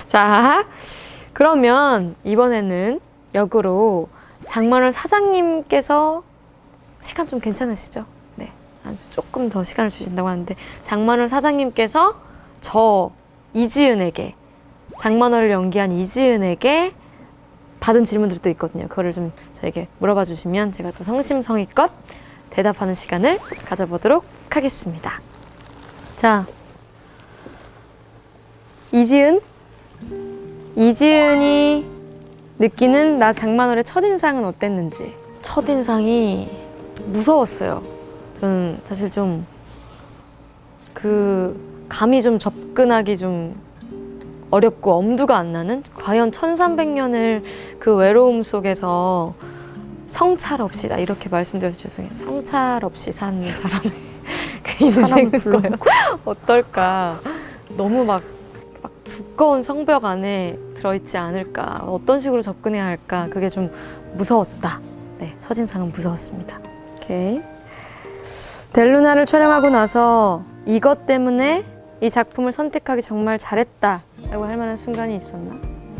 자, 그러면 이번에는 역으로 장만월 사장님께서 시간 좀 괜찮으시죠? 네, 아주 조금 더 시간을 주신다고 하는데 장만월 사장님께서 저 이지은에게 장만월을 연기한 이지은에게 받은 질문들도 있거든요. 그거를 좀 저에게 물어봐 주시면 제가 또 성심성의껏 대답하는 시간을 가져보도록 하겠습니다. 자, 이지은이 느끼는 나 장만월의 첫인상은 어땠는지. 첫인상이 무서웠어요. 저는 사실 좀 감이 좀 접근하기 좀 어렵고 엄두가 안 나는, 과연 1300년을 그 외로움 속에서 성찰 없이, 나 이렇게 말씀드려서 죄송해요. 성찰 없이 산 사람의 그 인생은 과연 어떨까. 너무 막 두꺼운 성벽 안에 들어있지 않을까. 어떤 식으로 접근해야 할까. 그게 좀 무서웠다. 네, 첫인상은 무서웠습니다. 오케이. 델루나를 촬영하고 나서 이것 때문에 이 작품을 선택하기 정말 잘했다 라고 할 만한 순간이 있었나?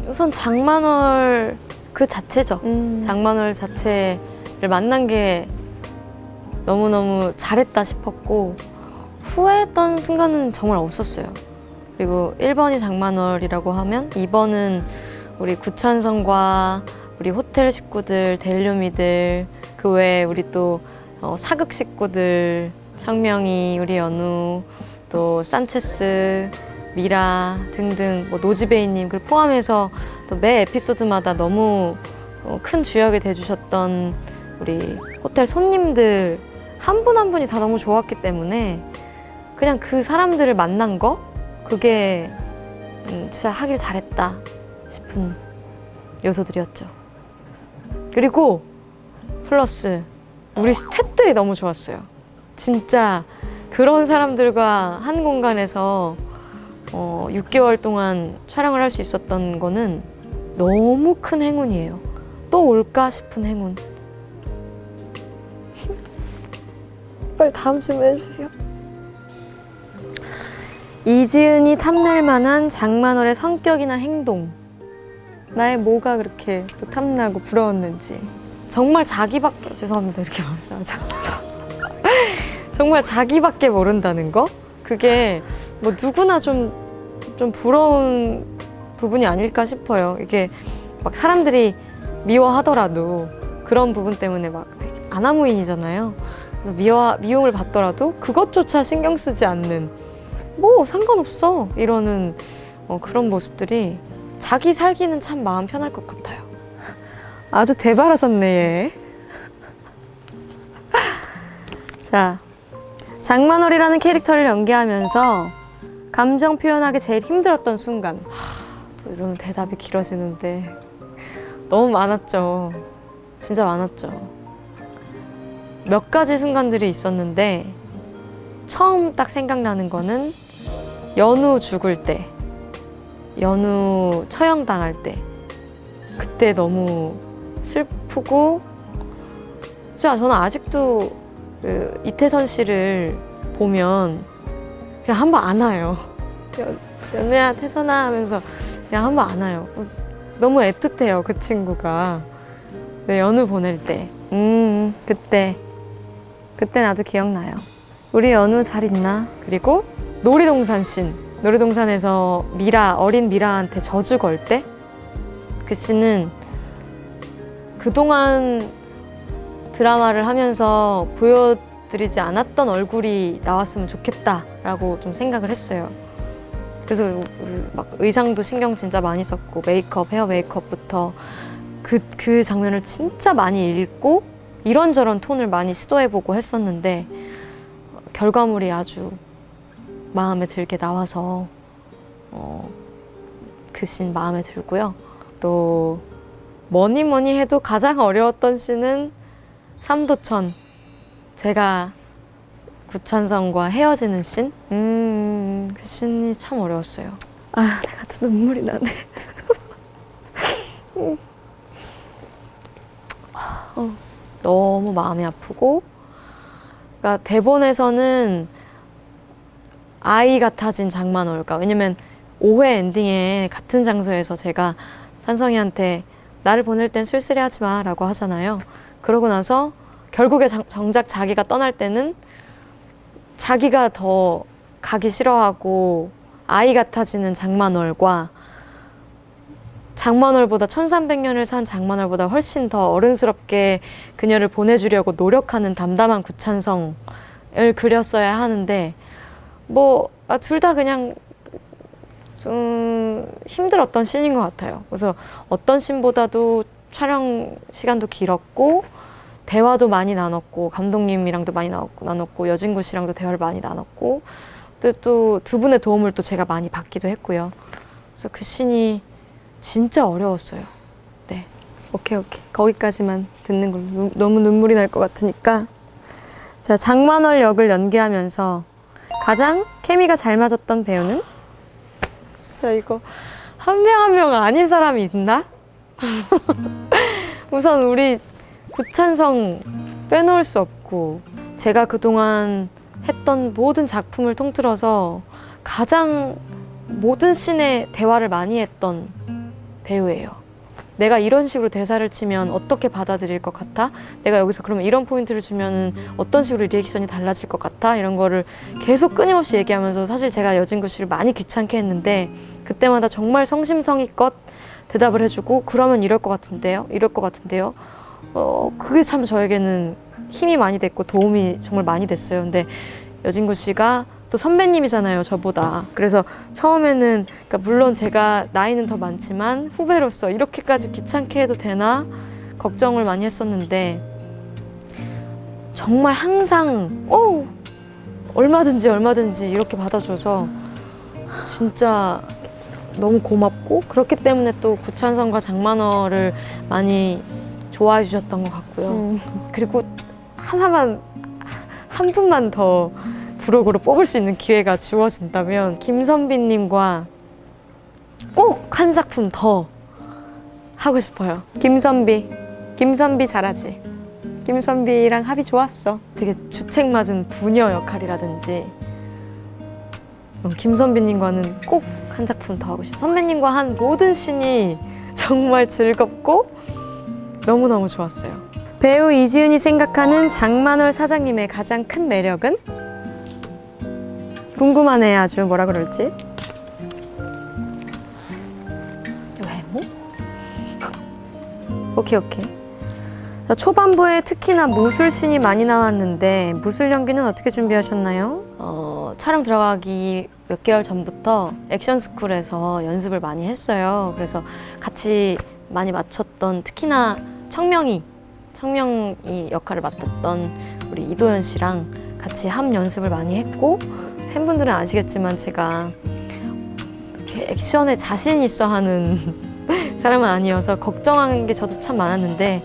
우선 장만월 그 자체죠. 장만월 자체를 만난 게 너무너무 잘했다 싶었고, 후회했던 순간은 정말 없었어요. 그리고 1번이 장만월이라고 하면 2번은 우리 구찬성과 우리 호텔 식구들, 델류미들, 그 외에 우리 또 사극 식구들, 청명이, 우리 연우, 또 산체스, 미라 등등, 뭐 노지베이님, 그걸 포함해서 또 매 에피소드마다 너무 큰 주역이 돼주셨던 우리 호텔 손님들 한 분 한 분이 다 너무 좋았기 때문에 그냥 그 사람들을 만난 거, 그게 진짜 하길 잘했다 싶은 요소들이었죠. 그리고 플러스 우리 스태프들이 너무 좋았어요. 진짜 그런 사람들과 한 공간에서 6개월 동안 촬영을 할 수 있었던 거는 너무 큰 행운이에요. 또 올까 싶은 행운. 빨리 다음 질문 해주세요. 이지은이 탐낼 만한 장만월의 성격이나 행동. 나의 뭐가 그렇게 또 탐나고 부러웠는지. 정말 자기밖에, 죄송합니다 이렇게 말씀하죠. 정말 자기밖에 모른다는 거? 그게 뭐 누구나 좀 부러운 부분이 아닐까 싶어요. 이게 막 사람들이 미워하더라도 그런 부분 때문에 막 되게 아나무인이잖아요. 그래서 미움을 받더라도 그것조차 신경 쓰지 않는, 뭐 상관없어 이러는 그런 모습들이 자기 살기는 참 마음 편할 것 같아요. 아주 대발하셨네 얘. 자, 장만월이라는 캐릭터를 연기하면서 감정 표현하기 제일 힘들었던 순간. 또 이러면 대답이 길어지는데 너무 많았죠. 진짜 많았죠. 몇 가지 순간들이 있었는데 처음 딱 생각나는 거는 연우 죽을 때, 연우 처형당할 때, 그때 너무 슬프고, 진짜 저는 아직도 그 이태선 씨를 보면 그냥 한 번 안아요. 연우야, 태선아 하면서 그냥 한 번 안아요. 너무 애틋해요, 그 친구가. 연우 보낼 때. 그때 나도 기억나요. 우리 연우 잘 있나? 그리고 놀이동산 씬. 놀이동산에서 어린 미라한테 저주 걸 때? 그 씬은 그동안 드라마를 하면서 보여드리지 않았던 얼굴이 나왔으면 좋겠다라고 좀 생각을 했어요. 그래서 막 의상도 신경 진짜 많이 썼고, 메이크업, 헤어 메이크업부터 그 장면을 진짜 많이 읽고 이런저런 톤을 많이 시도해보고 했었는데 결과물이 아주 마음에 들게 나와서 그 씬 마음에 들고요. 또 뭐니 해도 가장 어려웠던 씬은 삼도천, 제가 구천성과 헤어지는 씬. 그 씬이 참 어려웠어요. 아, 내가 또 눈물이 나네. 너무 마음이 아프고, 그러니까 대본에서는 아이 같아진 장만월과, 왜냐면 5회 엔딩에 같은 장소에서 제가 찬성이한테 나를 보낼 땐 쓸쓸해 하지 마 라고 하잖아요. 그러고 나서 결국에 정작 자기가 떠날 때는 자기가 더 가기 싫어하고 아이 같아지는 장만월과 장만월보다 1300년을 산 장만월보다 훨씬 더 어른스럽게 그녀를 보내주려고 노력하는 담담한 구찬성을 그렸어야 하는데 둘 다 그냥 좀 힘들었던 씬인 것 같아요. 그래서 어떤 씬보다도 촬영 시간도 길었고 대화도 많이 나눴고 감독님이랑도 많이 나눴고 여진구 씨랑도 대화를 많이 나눴고 또 두 분의 도움을 또 제가 많이 받기도 했고요. 그래서 그 씬이 진짜 어려웠어요. 네, 오케이. 거기까지만 듣는 걸로. 너무 눈물이 날 것 같으니까. 자, 장만월 역을 연기하면서 가장 케미가 잘 맞았던 배우는? 진짜 이거 한 명 한 명 아닌 사람이 있나? 우선 우리 구찬성 빼놓을 수 없고 제가 그동안 했던 모든 작품을 통틀어서 가장 모든 씬에 대화를 많이 했던 배우예요. 내가 이런 식으로 대사를 치면 어떻게 받아들일 것 같아? 내가 여기서 그러면 이런 포인트를 주면은 어떤 식으로 리액션이 달라질 것 같아? 이런 거를 계속 끊임없이 얘기하면서 사실 제가 여진구 씨를 많이 귀찮게 했는데 그때마다 정말 성심성의껏 대답을 해주고 그러면 이럴 것 같은데요? 이럴 것 같은데요? 그게 참 저에게는 힘이 많이 됐고 도움이 정말 많이 됐어요. 근데 여진구 씨가 또 선배님이잖아요, 저보다. 그래서 처음에는 그러니까 물론 제가 나이는 더 많지만 후배로서 이렇게까지 귀찮게 해도 되나 걱정을 많이 했었는데 정말 항상 얼마든지 이렇게 받아줘서 진짜 너무 고맙고 그렇기 때문에 또 구찬성과 장만월을 많이 좋아해 주셨던 것 같고요. 그리고 한 분만 더 부록으로 뽑을 수 있는 기회가 주어진다면 김선비님과 꼭 한 작품 더 하고 싶어요. 김선비 잘하지? 김선비랑 합이 좋았어. 되게 주책 맞은 부녀 역할이라든지 김선비님과는 꼭 한 작품 더 하고 싶어요. 선배님과 한 모든 씬이 정말 즐겁고 너무너무 좋았어요. 배우 이지은이 생각하는 장만월 사장님의 가장 큰 매력은? 궁금하네. 아주 뭐라 그럴지. 외모? 오케이. 초반부에 특히나 무술씬이 많이 나왔는데 무술 연기는 어떻게 준비하셨나요? 촬영 들어가기 몇 개월 전부터 액션 스쿨에서 연습을 많이 했어요. 그래서 같이 많이 맞췄던 특히나 청명이 역할을 맡았던 우리 이도현 씨랑 같이 합 연습을 많이 했고 팬분들은 아시겠지만 제가 이렇게 액션에 자신 있어 하는 사람은 아니어서 걱정하는 게 저도 참 많았는데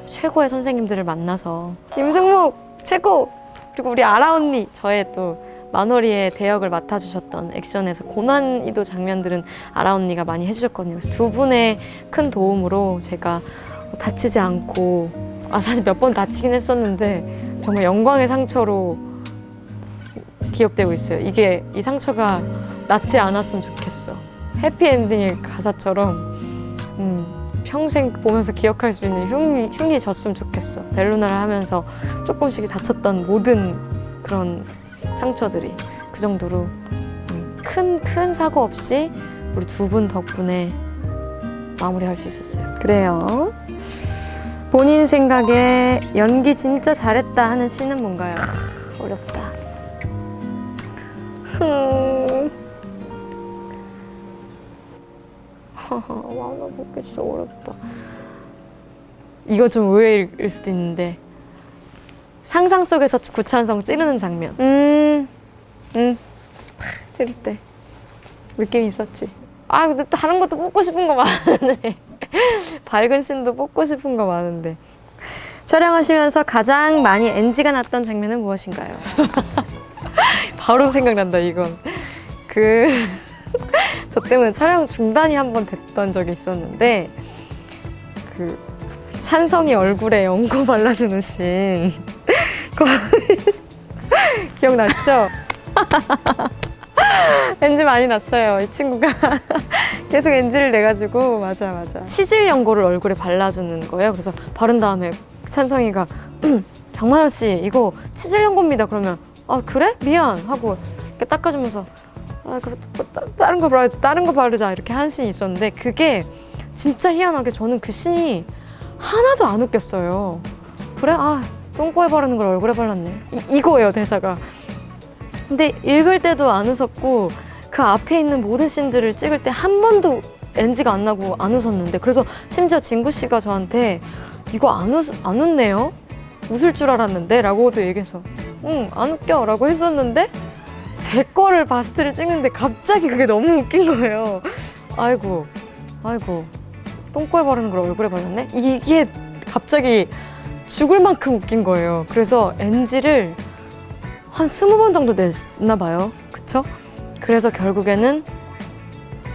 최고의 선생님들을 만나서 임승목 최고! 그리고 우리 아라 언니 저의 또 만월이의 대역을 맡아주셨던 액션에서 고난이도 장면들은 아라 언니가 많이 해주셨거든요. 그래서 두 분의 큰 도움으로 제가 다치지 않고 사실 몇 번 다치긴 했었는데 정말 영광의 상처로 기억되고 있어요. 이 상처가 낫지 않았으면 좋겠어. 해피엔딩의 가사처럼 평생 보면서 기억할 수 있는 흉이 졌으면 좋겠어. 벨루나를 하면서 조금씩 다쳤던 모든 그런 상처들이 그 정도로 큰 사고 없이 우리 두 분 덕분에 마무리할 수 있었어요. 그래요. 본인 생각에 연기 진짜 잘했다 하는 씬은 뭔가요? 어렵다. 만화보기 진짜 어렵다. 이거 좀 의외일 수도 있는데 상상 속에서 구찬성 찌르는 장면. 찌를 때 느낌이 있었지. 근데 다른 것도 뽑고 싶은 거 많은데 밝은 씬도 뽑고 싶은 거 많은데 촬영하시면서 가장 많이 NG가 났던 장면은 무엇인가요? 바로 생각난다 이건. 저 때문에 촬영 중단이 한 번 됐던 적이 있었는데 찬성이 얼굴에 연고 발라주는 씬 기억나시죠? NG 많이 났어요. 이 친구가 계속 NG를 내가지고. 맞아. 치질 연고를 얼굴에 발라주는 거예요. 그래서 바른 다음에 찬성이가 장만호 씨 이거 치질 연고입니다. 그러면 아 그래? 미안 하고 이렇게 닦아주면서 아 그래 다른 거 바르자 이렇게 한 씬이 있었는데 그게 진짜 희한하게 저는 그 씬이 하나도 안 웃겼어요. 그래? 아 똥꼬에 바르는 걸 얼굴에 발랐네. 이거예요 대사가. 근데 읽을 때도 안 웃었고 그 앞에 있는 모든 씬들을 찍을 때 한 번도 NG가 안 나고 안 웃었는데 그래서 심지어 진구 씨가 저한테 이거 안 웃네요? 웃을 줄 알았는데? 라고도 얘기해서 응 안 웃겨 라고 했었는데 제 거를 바스트를 찍는데 갑자기 그게 너무 웃긴 거예요. 아이고 똥꼬에 바르는 걸 얼굴에 발랐네? 이게 갑자기 죽을 만큼 웃긴 거예요. 그래서 NG를 한 20번 정도 냈나 봐요. 그쵸? 그래서 결국에는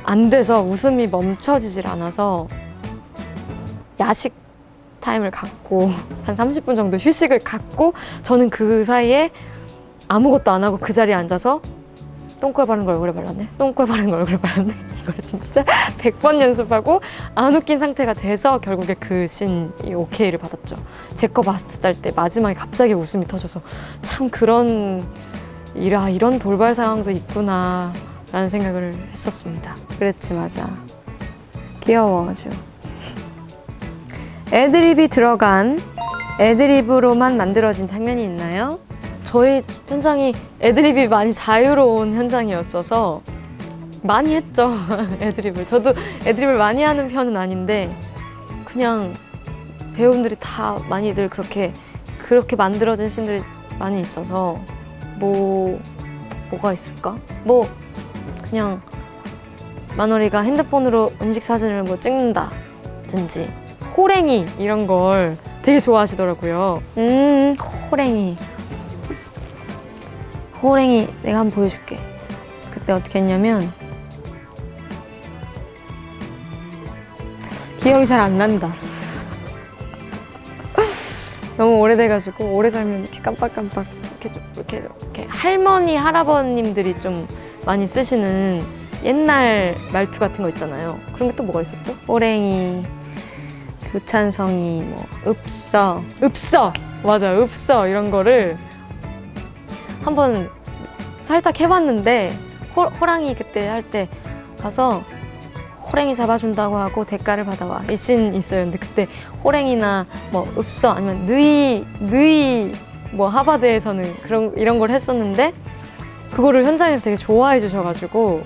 안 돼서 웃음이 멈춰지질 않아서 야식 타임을 갖고 한 30분 정도 휴식을 갖고 저는 그 사이에 아무것도 안 하고 그 자리에 앉아서 똥꼬에 바르는 걸 얼굴에 발랐네? 똥꼬에 바르는 걸 얼굴에 발랐네? 이걸 진짜 100번 연습하고 안 웃긴 상태가 돼서 결국에 그 씬이 오케이를 받았죠. 제 거 마스트 딸 때 마지막에 갑자기 웃음이 터져서 참 이런 돌발 상황도 있구나 라는 생각을 했었습니다. 그랬지 맞아. 귀여워 아주. 애드립이 들어간 애드립으로만 만들어진 장면이 있나요? 저희 현장이 애드립이 많이 자유로운 현장이었어서 많이 했죠. 애드립을. 저도 애드립을 많이 하는 편은 아닌데 그냥 배우분들이 다 많이들 그렇게 만들어진 씬들이 많이 있어서 뭐가 있을까? 그냥 만월이가 핸드폰으로 음식 사진을 찍는다든지 호랭이 이런 걸 되게 좋아하시더라고요. 호랭이 내가 한번 보여줄게. 그때 어떻게 했냐면 기억이 잘 안 난다. 너무 오래돼가지고 오래 살면 이렇게 깜빡깜빡 이렇게 할머니 할아버님들이 좀 많이 쓰시는 옛날 말투 같은 거 있잖아요. 그런 게 또 뭐가 있었죠? 호랭이, 교찬성이, 읍서 맞아 읍서 이런 거를 한번 살짝 해봤는데 호랑이 그때 할 때 가서 호랭이 잡아준다고 하고 대가를 받아와 이 씬 있어요. 근데 그때 호랭이나 읍서 아니면 느이 하버드에서는 이런 걸 했었는데 그거를 현장에서 되게 좋아해 주셔가지고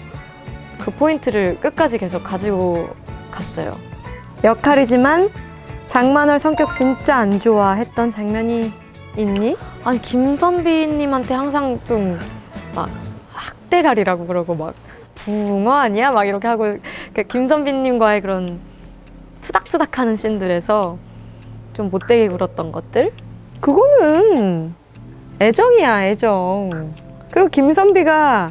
그 포인트를 끝까지 계속 가지고 갔어요. 역할이지만 장만월 성격 진짜 안 좋아 했던 장면이 있니? 아니 김선비님한테 항상 좀 학대갈이라고 그러고 붕어 아니야? 이렇게 하고 김선비님과의 그런 투닥투닥하는 씬들에서 좀 못되게 굴었던 것들? 그거는 애정이야 애정. 그리고 김선비가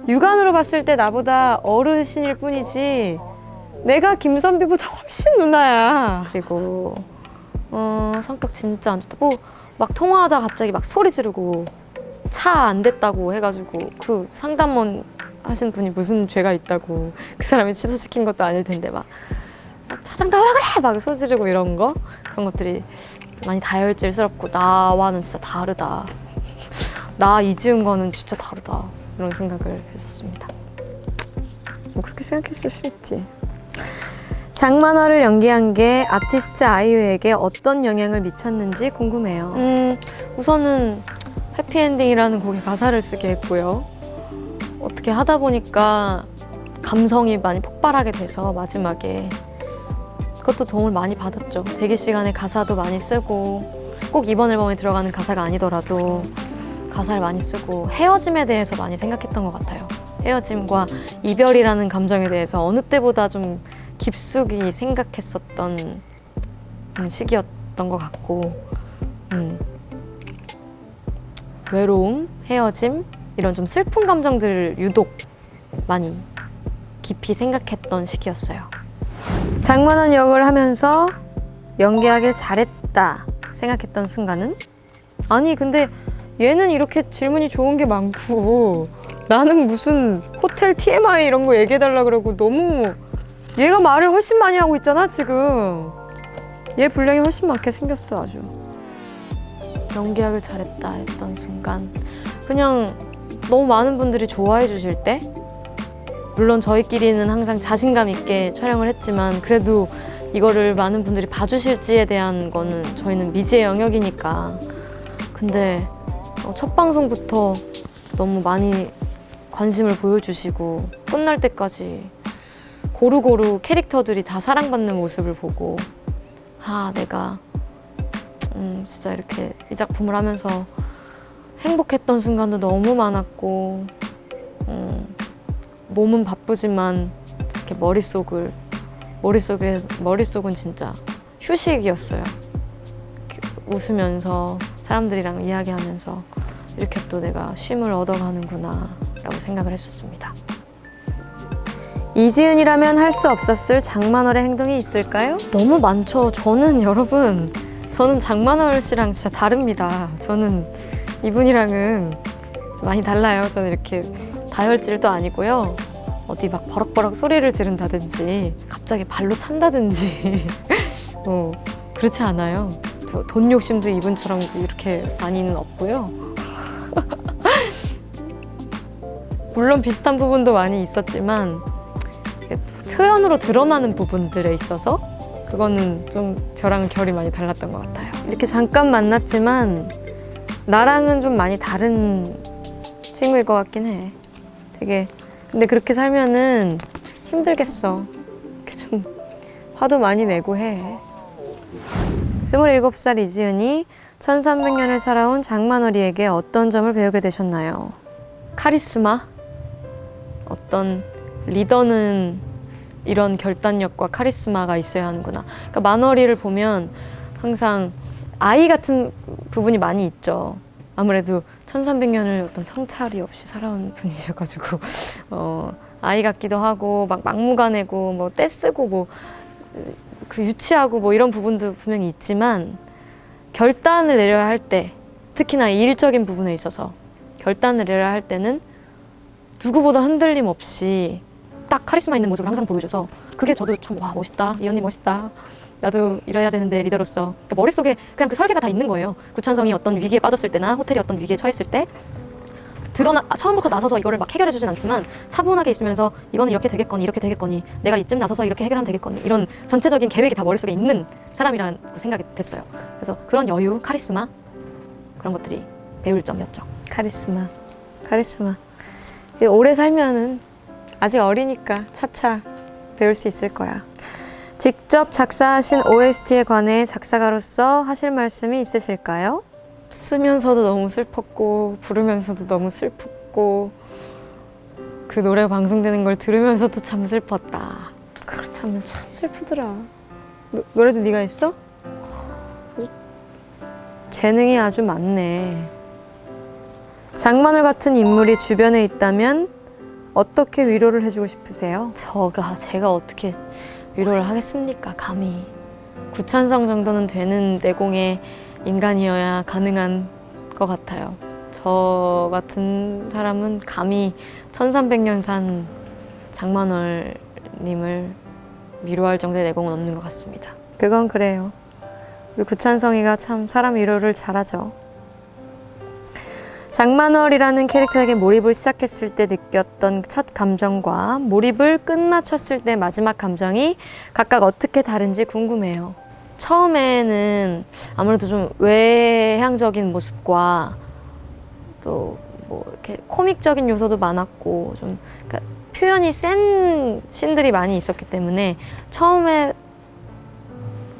육안으로 봤을 때 나보다 어르신일 뿐이지 내가 김선비보다 훨씬 누나야. 그리고 성격 진짜 안 좋다. 통화하다가 갑자기 소리 지르고 차 안 됐다고 해가지고 그 상담원 하신 분이 무슨 죄가 있다고 그 사람이 취소시킨 것도 아닐 텐데 차장 나오라 그래! 소리 지르고 그런 것들이 많이 다혈질스럽고 나와는 진짜 다르다. 나 이지은 거는 진짜 다르다. 이런 생각을 했었습니다. 그렇게 생각했을 수 있지. 장만월을 연기한 게 아티스트 아이유에게 어떤 영향을 미쳤는지 궁금해요. 우선은 해피엔딩이라는 곡의 가사를 쓰게 했고요. 어떻게 하다 보니까 감성이 많이 폭발하게 돼서 마지막에 그것도 도움을 많이 받았죠. 대기 시간에 가사도 많이 쓰고 꼭 이번 앨범에 들어가는 가사가 아니더라도 가사를 많이 쓰고 헤어짐에 대해서 많이 생각했던 것 같아요. 헤어짐과 이별이라는 감정에 대해서 어느 때보다 좀 깊숙이 생각했었던 시기였던 것 같고 외로움, 헤어짐 이런 좀 슬픈 감정들을 유독 많이 깊이 생각했던 시기였어요. 장만원 역을 하면서 연기하길 잘했다 생각했던 순간은? 아니 근데 얘는 이렇게 질문이 좋은 게 많고 나는 무슨 호텔 TMI 이런 거 얘기해달라 그러고 너무 얘가 말을 훨씬 많이 하고 있잖아 지금. 얘 분량이 훨씬 많게 생겼어 아주. 연기하길 잘했다 했던 순간 그냥 너무 많은 분들이 좋아해 주실 때 물론 저희끼리는 항상 자신감 있게 촬영을 했지만 그래도 이거를 많은 분들이 봐주실지에 대한 거는 저희는 미지의 영역이니까. 근데 첫 방송부터 너무 많이 관심을 보여주시고 끝날 때까지 고루고루 캐릭터들이 다 사랑받는 모습을 보고 내가 진짜 이렇게 이 작품을 하면서 행복했던 순간도 너무 많았고 몸은 바쁘지만 이렇게 머릿속은 진짜 휴식이었어요. 웃으면서 사람들이랑 이야기하면서 이렇게 또 내가 쉼을 얻어가는구나 라고 생각을 했었습니다. 이지은이라면 할 수 없었을 장만월의 행동이 있을까요? 너무 많죠. 저는 장만월 씨랑 진짜 다릅니다. 저는 이분이랑은 많이 달라요. 저는 이렇게 다혈질도 아니고요. 어디 막 버럭버럭 소리를 지른다든지 갑자기 발로 찬다든지 그렇지 않아요. 돈 욕심도 이분처럼 이렇게 많이는 없고요. 물론 비슷한 부분도 많이 있었지만 표현으로 드러나는 부분들에 있어서 그거는 좀 저랑 결이 많이 달랐던 것 같아요. 이렇게 잠깐 만났지만 나랑은 좀 많이 다른 친구일 것 같긴 해. 근데 그렇게 살면은 힘들겠어. 이렇게 좀 화도 많이 내고 해. 27살 이지은이 1300년을 살아온 장만월이에게 어떤 점을 배우게 되셨나요? 카리스마? 어떤 리더는 이런 결단력과 카리스마가 있어야 하는구나. 그러니까 만월이를 보면 항상 아이 같은 부분이 많이 있죠. 아무래도 1300년을 어떤 성찰이 없이 살아온 분이셔가지고 아이 같기도 하고 막 막무가내고 뭐 떼쓰고 뭐 그 유치하고 뭐 이런 부분도 분명히 있지만 결단을 내려야 할 때 특히나 일적인 부분에 있어서 결단을 내려야 할 때는 누구보다 흔들림 없이 딱 카리스마 있는 모습을 항상 보여줘서 그게 저도 참 와 멋있다 이 언니 멋있다 나도 이래야 되는데 리더로서 그러니까 머릿속에 그냥 그 설계가 다 있는 거예요. 구찬성이 어떤 위기에 빠졌을 때나 호텔이 어떤 위기에 처했을 때 처음부터 나서서 이거를 막 해결해 주진 않지만 차분하게 있으면서 이거는 이렇게 되겠거니 이렇게 되겠거니 내가 이쯤 나서서 이렇게 해결하면 되겠거니 이런 전체적인 계획이 다 머릿속에 있는 사람이라는 생각이 됐어요. 그래서 그런 여유, 카리스마 그런 것들이 배울 점이었죠. 카리스마 오래 살면은 아직 어리니까 차차 배울 수 있을 거야. 직접 작사하신 OST에 관해 작사가로서 하실 말씀이 있으실까요? 쓰면서도 너무 슬펐고 부르면서도 너무 슬펐고 그 노래가 방송되는 걸 들으면서도 참 슬펐다. 그렇다면 참 슬프더라. 노래도 네가 했어? 재능이 아주 많네. 장만월 같은 인물이 주변에 있다면 어떻게 위로를 해주고 싶으세요? 제가 어떻게 위로를 하겠습니까? 감히. 구찬성 정도는 되는 내공의 인간이어야 가능한 것 같아요. 저 같은 사람은 감히 1300년 산 장만월님을 위로할 정도의 내공은 없는 것 같습니다. 그건 그래요. 우리 구찬성이가 참 사람 위로를 잘하죠. 장만월이라는 캐릭터에게 몰입을 시작했을 때 느꼈던 첫 감정과 몰입을 끝마쳤을 때 마지막 감정이 각각 어떻게 다른지 궁금해요. 처음에는 아무래도 좀 외향적인 모습과 또 뭐 이렇게 코믹적인 요소도 많았고 좀 그러니까 표현이 센 씬들이 많이 있었기 때문에 처음에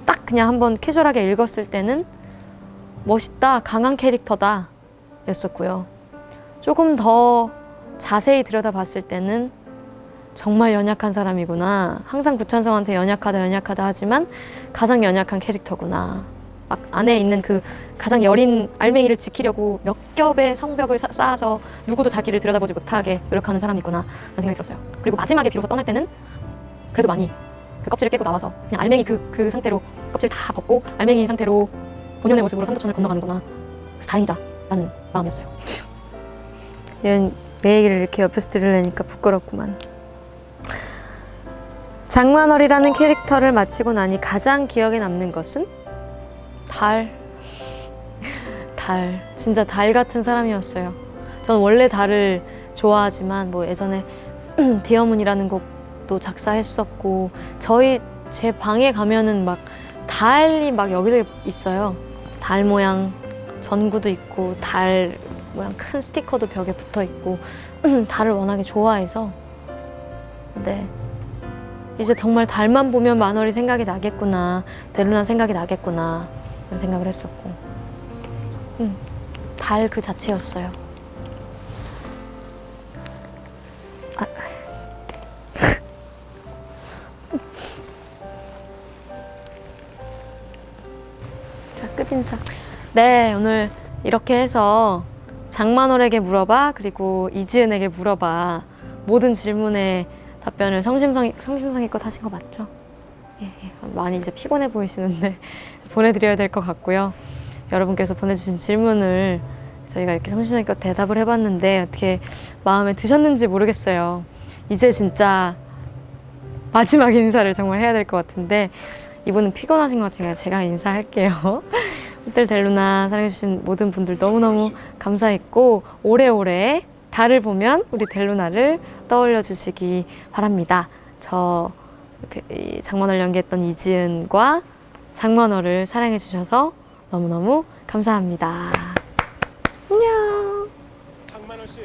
딱 그냥 한번 캐주얼하게 읽었을 때는 멋있다, 강한 캐릭터다 였었고요. 조금 더 자세히 들여다봤을 때는 정말 연약한 사람이구나. 항상 구찬성한테 연약하다 하지만 가장 연약한 캐릭터구나. 막 안에 있는 그 가장 여린 알맹이를 지키려고 몇 겹의 성벽을 쌓아서 누구도 자기를 들여다보지 못하게 노력하는 사람이구나 라는 생각이 들었어요. 그리고 마지막에 비로소 떠날 때는 그래도 많이 그 껍질을 깨고 나와서 그냥 알맹이 그 상태로 껍질 다 벗고 알맹이 상태로 본연의 모습으로 삼도천을 건너가는구나. 그래서 다행이다 라는 마음이었어요. 이런 내 얘기를 이렇게 옆에서 들으려니까 부끄럽구만. 장만월이라는 캐릭터를 마치고 나니 가장 기억에 남는 것은? 달. 진짜 달 같은 사람이었어요. 저는 원래 달을 좋아하지만 뭐 예전에 디어문이라는 곡도 작사했었고 제 방에 가면은 막 달이 막 여기저기 있어요. 달 모양 전구도 있고 달 모양 큰 스티커도 벽에 붙어 있고 달을 워낙에 좋아해서 네. 이제 정말 달만 보면 만월이 생각이 나겠구나, 델루나 생각이 나겠구나 이런 생각을 했었고 달 그 자체였어요. 자, 끝인사. 네, 오늘 이렇게 해서 장만월에게 물어봐, 그리고 이지은에게 물어봐, 모든 질문에 답변을 성심성의껏 하신 거 맞죠? 예. 많이 이제 피곤해 보이시는데 보내드려야 될 것 같고요. 여러분께서 보내주신 질문을 저희가 이렇게 성심성의껏 대답을 해봤는데 어떻게 마음에 드셨는지 모르겠어요. 이제 진짜 마지막 인사를 정말 해야 될 것 같은데 이분은 피곤하신 것 같으니까 제가 인사할게요. 호텔 델루나 사랑해주신 모든 분들 너무너무 감사했고 오래오래 달을 보면 우리 델루나를 떠올려 주시기 바랍니다. 저 장만월 연기했던 이지은과 장만월을 사랑해 주셔서 너무너무 감사합니다. 안녕. 장만월 씨.